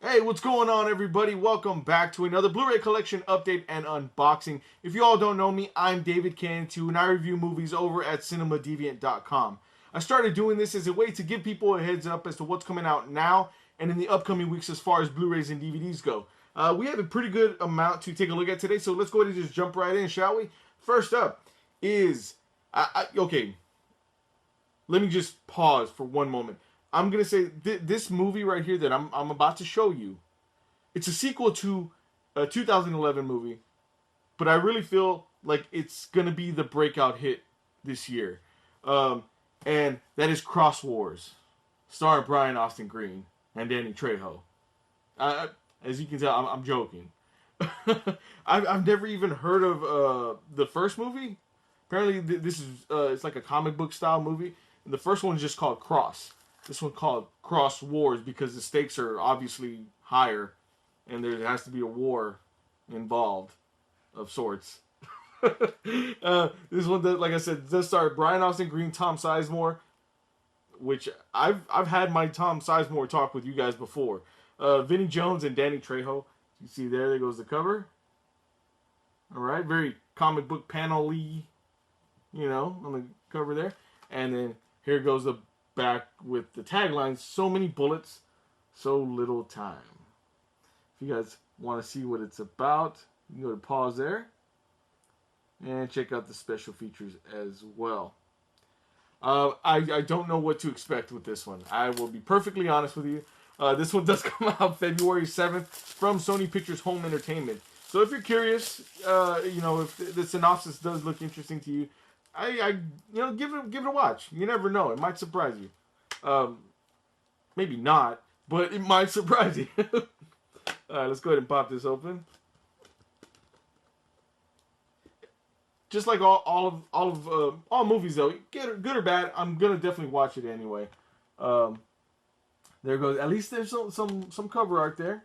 Hey, what's going on, everybody? Welcome back to another Blu-ray collection update and unboxing. If you all don't know me, I'm David Cantu, and I review movies over at cinemadeviant.com. I started doing this as a way to give people a heads up as to what's coming out now and in the upcoming weeks as far as Blu-rays and DVDs go. We have a pretty good amount to take a look at today, so let's go ahead and just jump right in, shall we? First up is... okay, let me just pause for one moment. I'm going to say this movie right here that I'm about to show you, it's a sequel to a 2011 movie, but I really feel like it's going to be the breakout hit this year. And that is Cross Wars, starring Brian Austin Green and Danny Trejo. As you can tell, I'm joking. I've never even heard of the first movie. Apparently, this is it's like a comic book style movie. And the first one is just called Cross. This one called Cross Wars because the stakes are obviously higher, and there has to be a war involved of sorts. This one, like I said, does star Brian Austin Green, Tom Sizemore, which I've had my Tom Sizemore talk with you guys before. Vinnie Jones and Danny Trejo. You see there goes the cover. All right, very comic book panel-y, on the cover there. And then here goes the back with the tagline, so many bullets, so little time. If you guys want to see what it's about, you can go to pause there and check out the special features as well. I don't know what to expect with this one. I will be perfectly honest with you. This one does come out February 7th from Sony Pictures Home Entertainment. So if you're curious, if the synopsis does look interesting to you, give it a watch. You never know; it might surprise you. Maybe not, but it might surprise you. All right, let's go ahead and pop this open. Just like all movies, though, good or bad, I'm gonna definitely watch it anyway. There goes. At least there's some cover art there,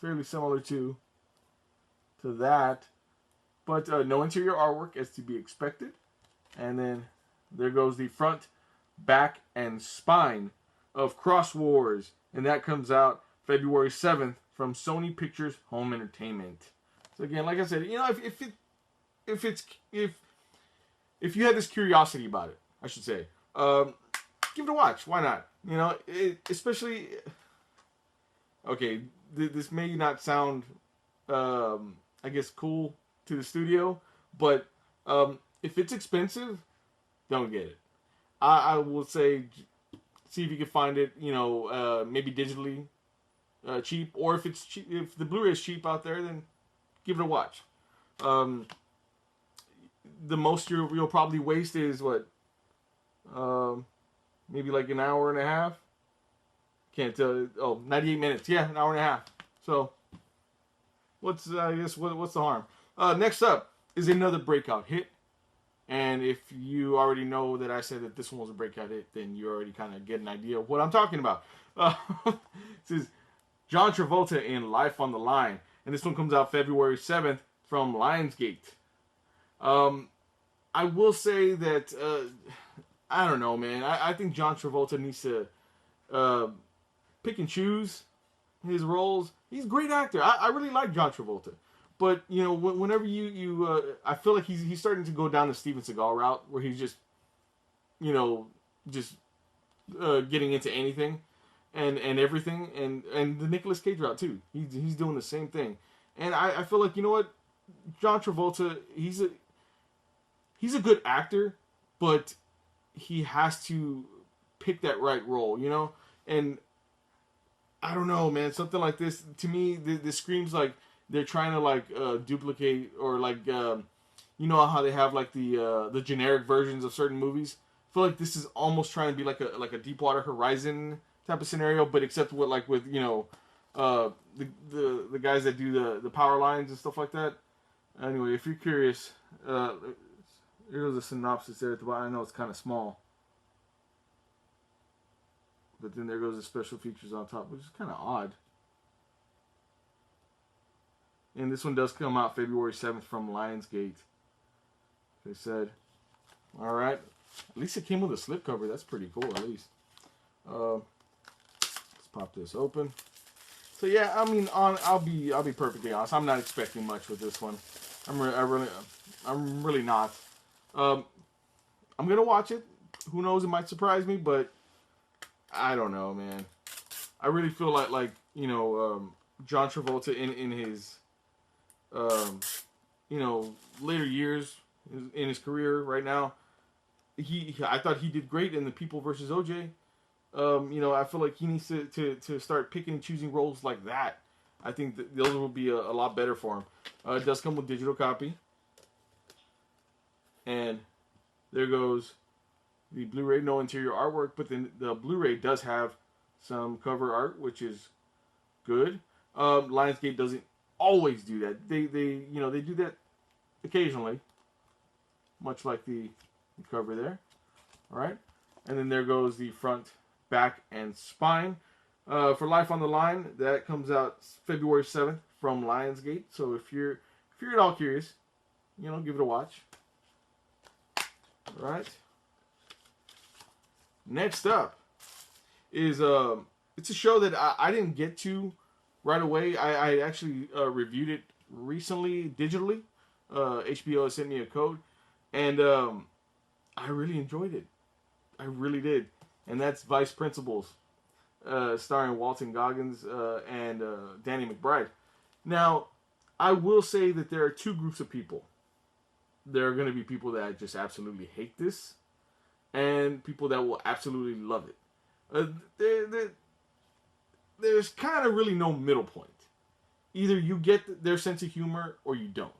fairly similar to that, but no interior artwork as to be expected. And then there goes the front, back, and spine of Cross Wars, and that comes out February 7th from Sony Pictures Home Entertainment. So again, like I said, if you had this curiosity about it, I should say, give it a watch. Why not? Especially, okay, this may not sound, I guess, cool to the studio, but if it's expensive, don't get it. I will say, see if you can find it, maybe digitally cheap, or if it's cheap, if the Blu-ray is cheap out there, then give it a watch. The most you'll probably waste is what, maybe like an hour and a half. Can't tell. 98 minutes. Yeah, an hour and a half. So, what's the harm? Next up is another breakout hit. And if you already know that I said that this one was a breakout hit, then you already kind of get an idea of what I'm talking about. This is John Travolta in Life on the Line. And this one comes out February 7th from Lionsgate. I will say that, I don't know, man. I think John Travolta needs to pick and choose his roles. He's a great actor. I really like John Travolta. But, whenever I feel like he's starting to go down the Steven Seagal route where he's just, getting into anything and everything. And the Nicolas Cage route, too. He's doing the same thing. And I feel like, John Travolta, he's a good actor, but he has to pick that right role, And I don't know, man. Something like this, to me, this screams like they're trying to duplicate or how they have the generic versions of certain movies. I feel like this is almost trying to be like a Deepwater Horizon type of scenario, but except with the guys that do the power lines and stuff like that. Anyway, if you're curious, here's a synopsis there at the bottom. I know it's kind of small, but then there goes the special features on top, which is kind of odd. And this one does come out February 7th from Lionsgate. They said, all right. At least it came with a slipcover. That's pretty cool, at least. Let's pop this open. So yeah, I mean, I'll be perfectly honest. I'm not expecting much with this one. I'm really not. Um, I'm gonna watch it. Who knows? It might surprise me, but I don't know, man. I really feel like John Travolta in his um, later years in his career right now. I thought he did great in The People versus OJ. I feel like he needs to start picking and choosing roles like that. I think that those will be a lot better for him. It does come with digital copy. And there goes the Blu-ray, no interior artwork, but then the Blu-ray does have some cover art, which is good. Lionsgate doesn't always do that. They do that occasionally, much like the cover there. All right, and then there goes the front, back, and spine. For Life on the Line, that comes out February 7th from Lionsgate. So if you're at all curious, give it a watch. All right. Next up is it's a show that I didn't get to right away. I actually reviewed it recently digitally. HBO sent me a code, and I really enjoyed it. I really did. And that's Vice Principals, starring Walton Goggins and Danny McBride. Now, I will say that there are two groups of people. There are going to be people that just absolutely hate this, and people that will absolutely love it. There's kind of really no middle point. Either you get their sense of humor or you don't.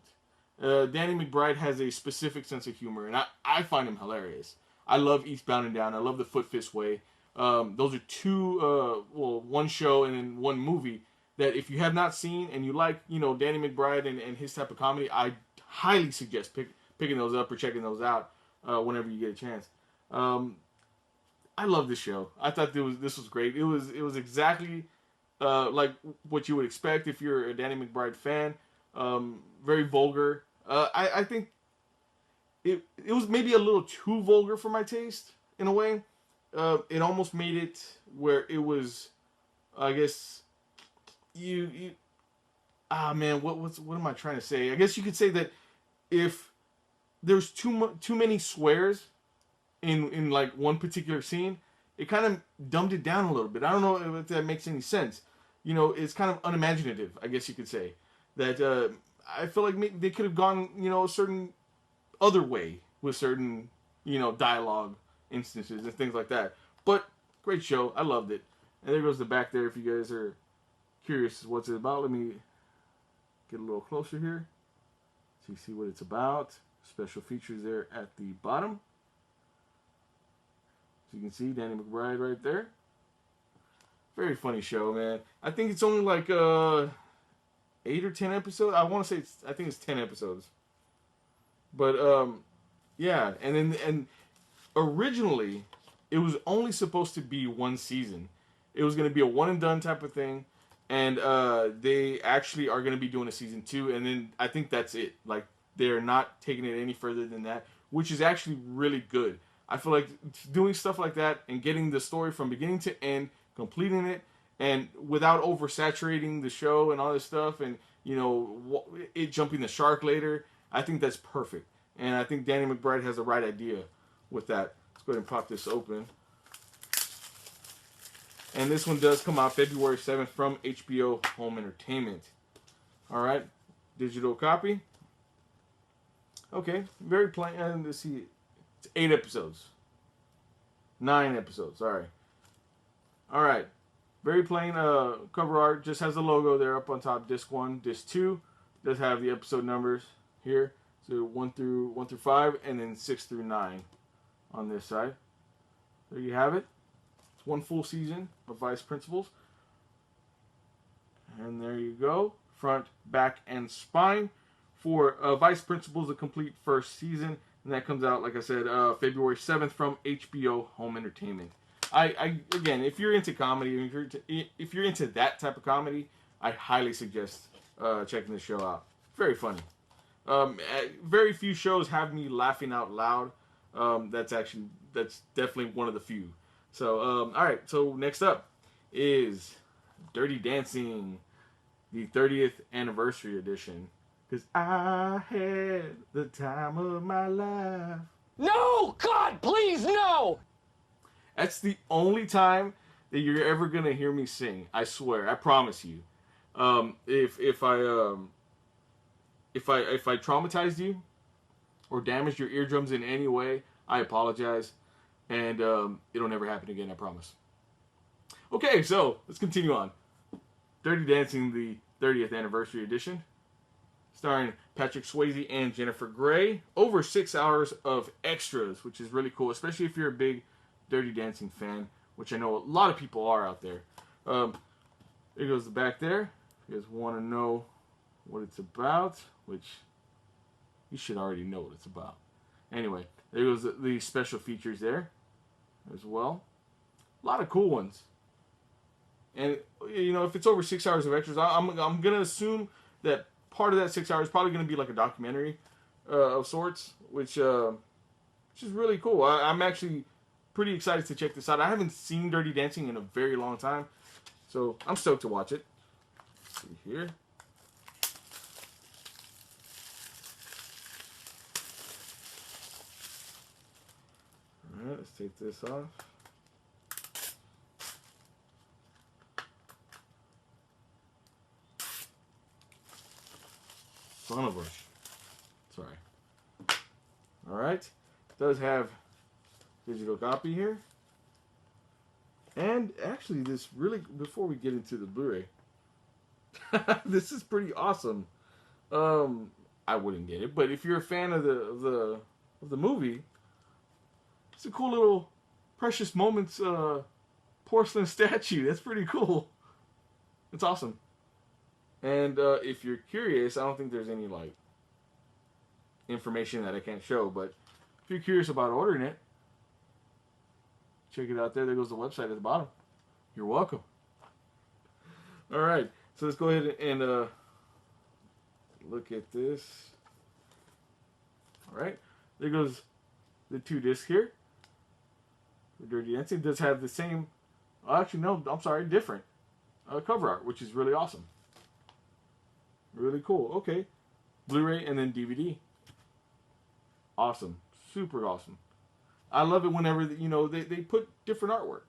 Danny McBride has a specific sense of humor, and I find him hilarious. I love Eastbound and Down. I love The Foot Fist Way. Those are two, one show and then one movie that if you have not seen and you like, Danny McBride and his type of comedy, I highly suggest picking those up or checking those out whenever you get a chance. I love this show. I thought this was great. It was exactly like what you would expect if you're a Danny McBride fan. Very vulgar. I think it was maybe a little too vulgar for my taste in a way. It almost made it where it was, I guess, what am I trying to say? I guess you could say that if there's too many swears in like one particular scene, it kind of dumbed it down a little bit. I don't know if that makes any sense. It's kind of unimaginative, I guess you could say. That I feel like maybe they could have gone, a certain other way with certain, dialogue instances and things like that. But great show. I loved it. And there goes the back there if you guys are curious what's it about. Let me get a little closer here so you see what it's about. Special features there at the bottom. So you can see Danny McBride right there. Very funny show, man. I think it's only like 8 or 10 episodes. I want to say I think it's 10 episodes. But yeah, and originally it was only supposed to be one season. It was going to be a one and done type of thing, and they actually are going to be doing a season 2, and then I think that's it. Like they're not taking it any further than that, which is actually really good. I feel like doing stuff like that and getting the story from beginning to end, completing it, and without oversaturating the show and all this stuff, and it jumping the shark later. I think that's perfect, and I think Danny McBride has the right idea with that. Let's go ahead and pop this open. And this one does come out February 7th from HBO Home Entertainment. All right, digital copy. Okay, very plain. And let's see, it's 8 episodes. 9 episodes, sorry. All right, very plain cover art. Just has the logo there up on top. Disc 1, Disc 2 does have the episode numbers here. So 1 through 5, and then 6 through 9 on this side. There you have it. It's one full season of Vice Principals. And there you go. Front, back, and spine for Vice Principals, the complete first season. And that comes out, like I said, February 7th from HBO Home Entertainment. I again, if you're into comedy, if you're into that type of comedy, I highly suggest checking this show out. Very funny. Very few shows have me laughing out loud. That's definitely one of the few. So, all right. So next up is Dirty Dancing, the 30th anniversary edition. Because I had the time of my life. No! God, please, no! That's the only time that you're ever gonna hear me sing. I swear. I promise you. If I traumatized you or damaged your eardrums in any way, I apologize, and it'll never happen again. I promise. Okay, so let's continue on. Dirty Dancing, the 30th anniversary edition, starring Patrick Swayze and Jennifer Grey. Over 6 hours of extras, which is really cool, especially if you're a big Dirty Dancing fan, which I know a lot of people are out there. There goes the back there. If you guys want to know what it's about, which you should already know what it's about. Anyway, there goes the special features there as well. A lot of cool ones. And, you know, if it's over 6 hours of extras, I'm going to assume that part of that 6 hours is probably going to be like a documentary of sorts, which is really cool. I'm actually pretty excited to check this out. I haven't seen Dirty Dancing in a very long time, so I'm stoked to watch it. Let's see here. Alright, let's take this off. Son of a... Sorry. Alright. It does have digital copy here. And actually, this really... Before we get into the Blu-ray... this is pretty awesome. I wouldn't get it, but if you're a fan of the movie, it's a cool little Precious Moments porcelain statue. That's pretty cool. It's awesome. And if you're curious, I don't think there's any like information that I can't show, but if you're curious about ordering it, check it out there. There goes the website at the bottom. You're welcome. All right, so let's go ahead and look at this. All right, there goes the 2 discs here. The Dirty Dancing does have the same, actually no, I'm sorry, different cover art, which is really awesome. Really cool. Okay. Blu-ray and then DVD. Awesome. Super awesome. I love it whenever, you know, they put different artwork.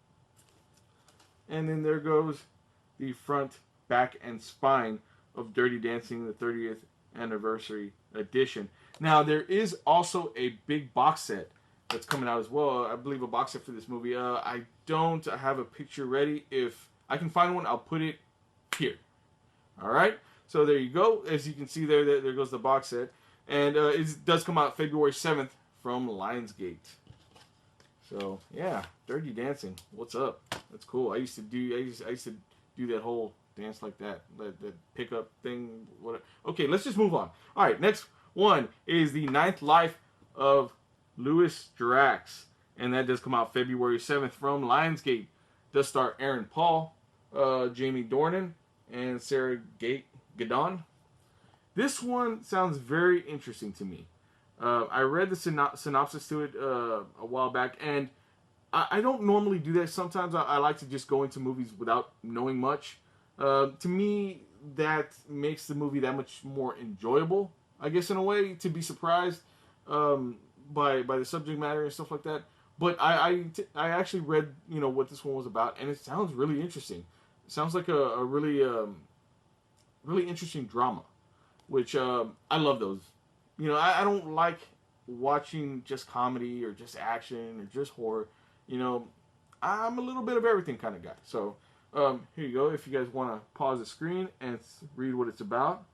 And then there goes the front, back, and spine of Dirty Dancing, the 30th anniversary edition. Now, there is also a big box set that's coming out as well. I believe a box set for this movie. I don't have a picture ready. If I can find one, I'll put it here. All right? So there you go. As you can see there goes the box set. And it does come out February 7th from Lionsgate. So, yeah, Dirty Dancing. What's up? That's cool. I used to do that whole dance like that pickup thing. Whatever. Okay, let's just move on. All right, next one is The Ninth Life of Louis Drax. And that does come out February 7th from Lionsgate. Does star Aaron Paul, Jamie Dornan, and Sarah Gadon. This one sounds very interesting to me. I read the synopsis to it a while back, and I don't normally do that. Sometimes I like to just go into movies without knowing much. To me, that makes the movie that much more enjoyable, I guess, in a way, to be surprised by the subject matter and stuff like that. But I actually read, you know, what this one was about, and it sounds really interesting. It sounds like a really really interesting drama, which I love those. You know, I don't like watching just comedy or just action or just horror. You know, I'm a little bit of everything kind of guy. So here you go. If you guys want to pause the screen and read what it's about,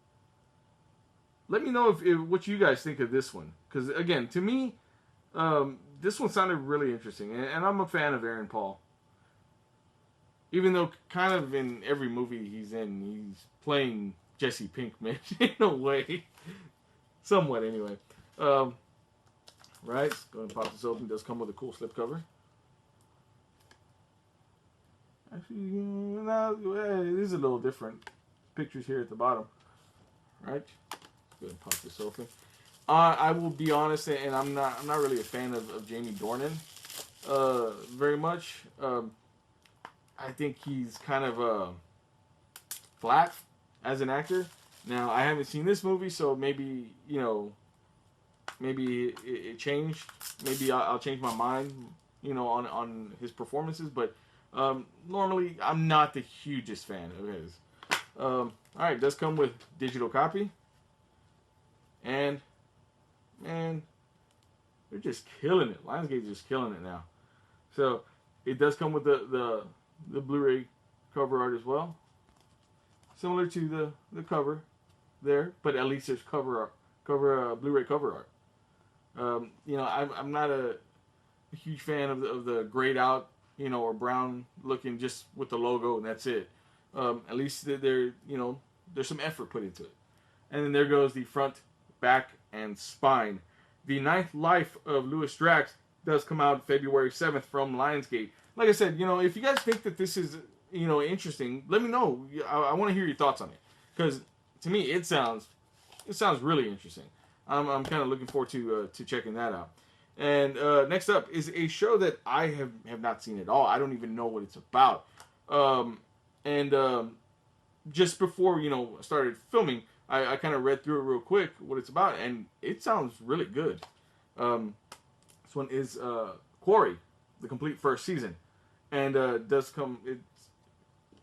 let me know if what you guys think of this one. Because again, to me, this one sounded really interesting, and I'm a fan of Aaron Paul. Even though kind of in every movie he's in, he's playing Jesse Pinkman in a way. Somewhat, anyway. Right, let's go ahead and pop this open. It does come with a cool slipcover. Actually, it is a little different. Pictures here at the bottom. Right, let's go ahead and pop this open. I will be honest, and I'm not really a fan of Jamie Dornan very much. I think he's kind of flat as an actor. Now, I haven't seen this movie, so maybe, maybe it changed. Maybe I'll change my mind, on his performances. But normally, I'm not the hugest fan of his. All right, it does come with digital copy. And, man, they're just killing it. Lionsgate's just killing it now. So, it does come with the Blu-ray cover art as well. Similar to the cover there, but at least there's Blu-ray cover art. I'm not a huge fan of the grayed out, or brown looking just with the logo and that's it. At least there's some effort put into it. And then there goes the front, back, and spine. The Ninth Life of Louis Drax does come out February 7th from Lionsgate. Like I said, if you guys think that this is, interesting, let me know. I want to hear your thoughts on it. Because to me, it sounds really interesting. I'm kind of looking forward to checking that out. And next up is a show that I have not seen at all. I don't even know what it's about. Just before, I started filming, I kind of read through it real quick, what it's about, and it sounds really good. This one is Quarry, the complete first season. And does come... It's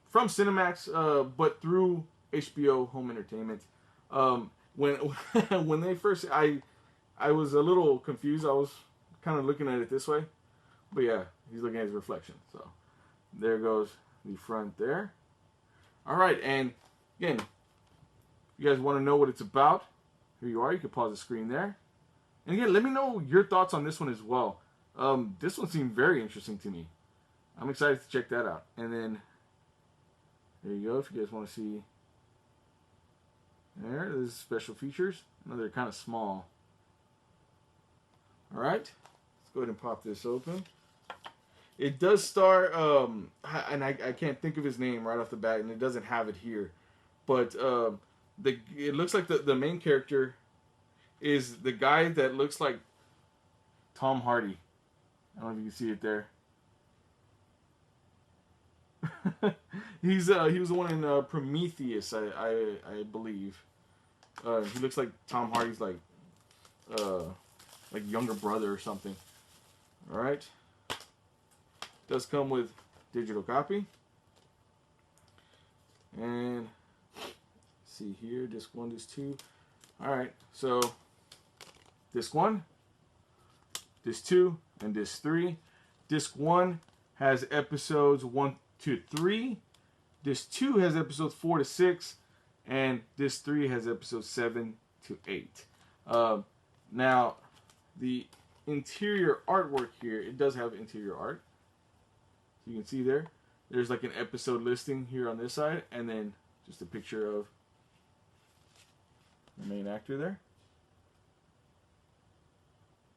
from Cinemax, but through HBO Home Entertainment. When they first... I was a little confused. I was kind of looking at it this way. But yeah, he's looking at his reflection. So there goes the front there. All right, and again, if you guys want to know what it's about, here you are. You can pause the screen there. And again, let me know your thoughts on this one as well. This one seemed very interesting to me. I'm excited to check that out. And then, there you go. If you guys want to see, there's special features. I know they're kind of small. All right, let's go ahead and pop this open. It does star, and I can't think of his name right off the bat, and it doesn't have it here. But it looks like the main character is the guy that looks like Tom Hardy. I don't know if you can see it there. He was the one in Prometheus, I believe. He looks like Tom Hardy's like younger brother or something. All right. Does come with digital copy. And see here, disc 1, disc 2. All right. So disc 1, disc 2, and disc 3. Disc 1 has episodes 1 to 3. Disc 2 has episodes 4 to 6, and disc 3 has episodes 7 to 8. Now, the interior artwork here, it does have interior art. So you can see there's like an episode listing here on this side, and then just a picture of the main actor there.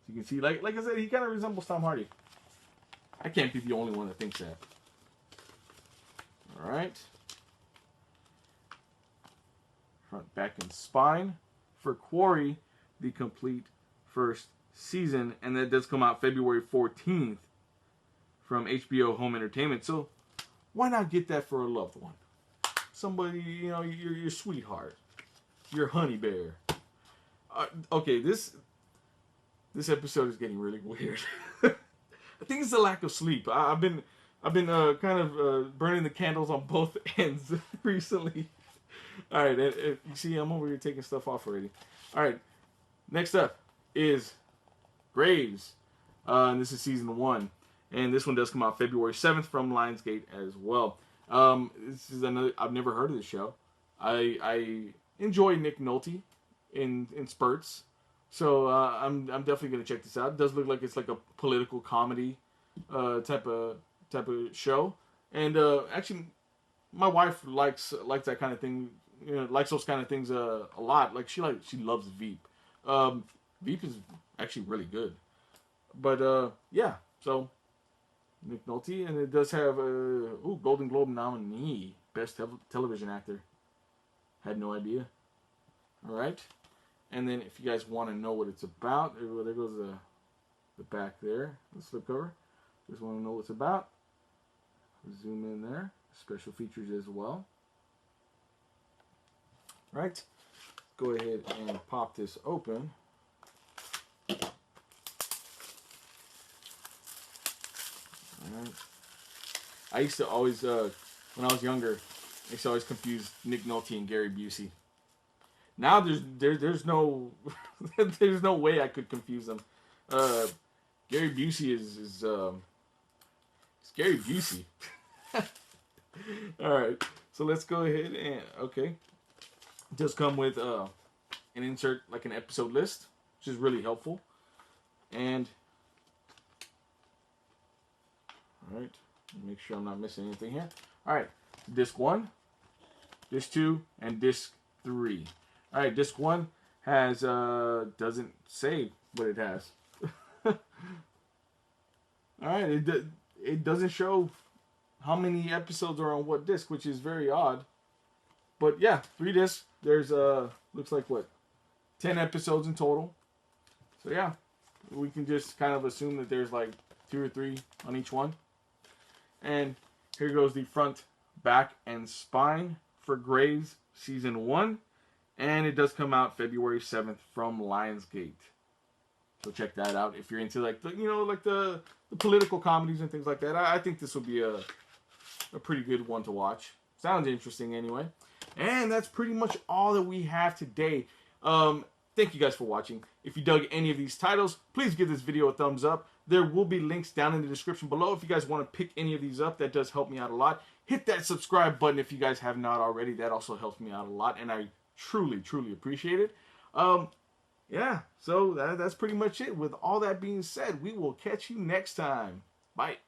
So you can see, like I said, he kind of resembles Tom Hardy. I can't be the only one that thinks that. All right. Front, back, and spine for Quarry, the complete first season, and that does come out February 14th from HBO Home Entertainment. So why not get that for a loved one? Somebody, your sweetheart, your honey bear. Okay, this episode is getting really weird. I think it's the lack of sleep. I've been kind of burning the candles on both ends recently. All right, you see, I'm over here taking stuff off already. All right, next up is Graves, and this is season 1, and this one does come out February 7th from Lionsgate as well. This is another. I've never heard of this show. I enjoy Nick Nolte in spurts, so I'm definitely gonna check this out. It does look like it's like a political comedy type of show, and actually, my wife likes that kind of thing. Likes those kind of things a lot. Like she loves Veep. Veep is actually really good. But yeah, so Nick Nolte, and it does have a Golden Globe nominee, best television actor. Had no idea. All right, and then if you guys want to know what it's about, there goes the back there, the slipcover. Just want to know what it's about. Zoom in there. Special features as well. Right? Go ahead and pop this open. Alright. I used to always, when I was younger, I used to always confuse Nick Nolte and Gary Busey. Now there's no there's no way I could confuse them. Gary Busey is Gary Busey. Alright, so let's go ahead and, okay. It does come with an insert, like an episode list, which is really helpful. And, alright, make sure I'm not missing anything here. Alright, disc 1, disc 2, and disc 3. Alright, disc 1 has, doesn't say what it has. Alright, it doesn't show how many episodes are on what disc, which is very odd. But yeah, 3 discs. There's, looks like what? 10 episodes in total. So yeah, we can just kind of assume that there's like 2 or 3 on each one. And here goes the front, back, and spine for Grey's Season 1. And it does come out February 7th from Lionsgate. So check that out if you're into like the, you know, like the political comedies and things like that. I think this would be a pretty good one to watch. Sounds interesting anyway. And that's pretty much all that we have today. Thank you guys for watching. If you dug any of these titles, please give this video a thumbs up. There will be links down in the description below if you guys want to pick any of these up. That does help me out a lot. Hit that subscribe button if you guys have not already. That also helps me out a lot, and I truly, truly appreciate it. Yeah, so that's pretty much it. With all that being said, we will catch you next time. Bye.